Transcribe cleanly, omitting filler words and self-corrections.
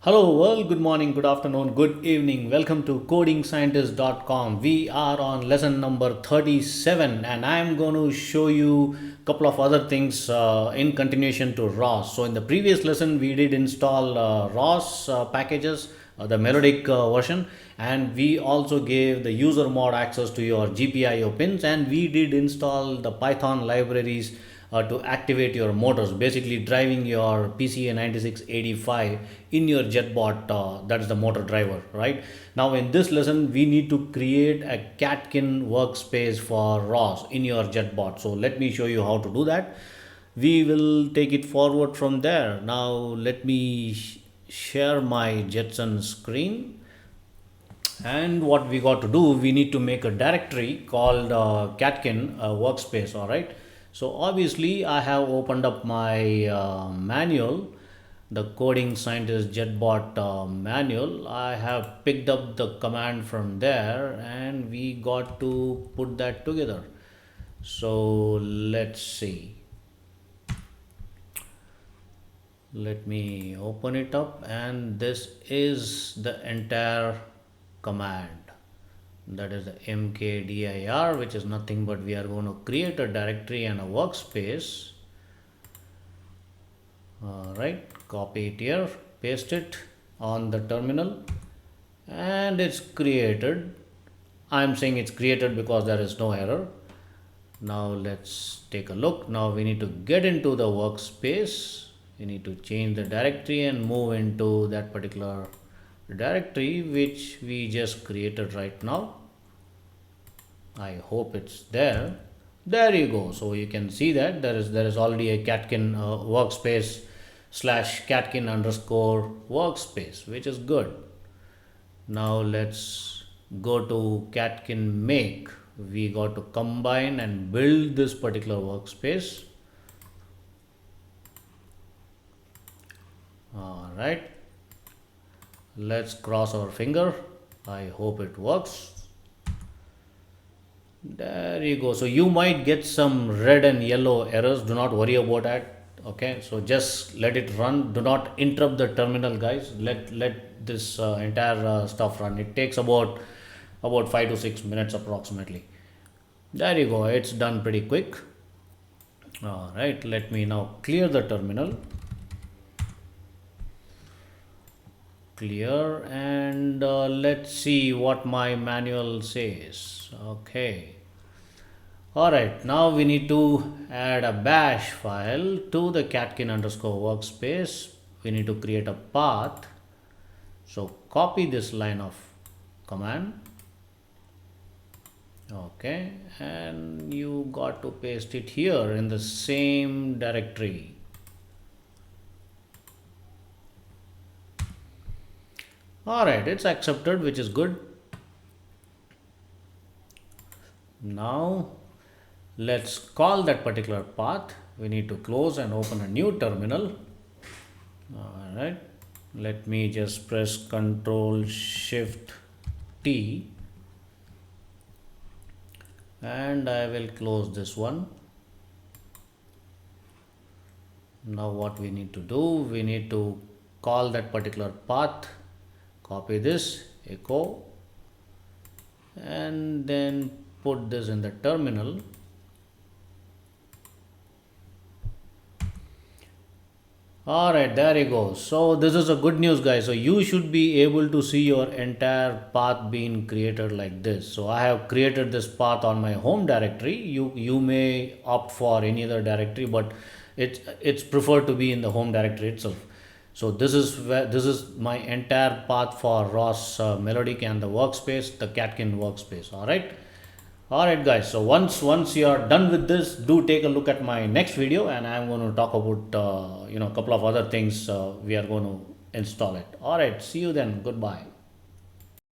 Hello world, good morning, good afternoon, good evening. Welcome to codingscientist.com. We are on lesson number 37 and I am going to show you a couple of other things in continuation to ROS. So in the previous lesson we did install ROS packages, the melodic version, and we also gave the user mod access to your GPIO pins, and we did install the Python libraries to activate your motors, basically driving your PCA 9685 in your JetBot, that is the motor driver, right? Now in this lesson we need to create a Catkin workspace for ROS in your JetBot. So let me show you how to do that. We will take it forward from there. Now let me share my Jetson screen, and what we got to do, we need to make a directory called Catkin workspace. All right, so obviously I have opened up my manual, the coding scientist JetBot manual. I have picked up the command from there and we got to put that together. So let's see, let me open it up, and this is the entire command, that is the mkdir, which is nothing but we are going to create a directory and a workspace. All right, copy it here, paste it on the terminal, and it's created. I'm saying it's created because there is no error. Now let's take a look. Now we need to get into the workspace. We need to change the directory and move into that particular directory which we just created right now. I hope it's there. There you go. So you can see that there is already a Catkin workspace slash Catkin underscore workspace, which is good. Now let's go to Catkin make. We got to combine and build this particular workspace. All right, let's cross our finger. I hope it works. There you go. So you might get some red and yellow errors. Do not worry about that. Okay, so just let it run. Do not interrupt the terminal, guys. Let this entire stuff run. It takes about 5 to 6 minutes approximately. There you go. It's done pretty quick. All right, let me now clear the terminal. Clear, and let's see what my manual says. Okay. All right, now we need to add a bash file to the Catkin underscore workspace. We need to create a path. So copy this line of command. Okay, and you got to paste it here in the same directory. All right, it's accepted, which is good. Now let's call that particular path. We need to close and open a new terminal. All right, let me just press Ctrl Shift T and I will close this one. Now what we need to do, we need to call that particular path, copy this, echo, and then put this in the terminal. All right, there you go. So this is a good news, guys. So you should be able to see your entire path being created like this. So I have created this path on my home directory. You may opt for any other directory, but it's preferred to be in the home directory itself. So this is my entire path for ROS melodic and the workspace, the Catkin workspace. All right, guys. So once you are done with this, do take a look at my next video, and I'm going to talk about a couple of other things we are going to install it. All right. See you then. Goodbye.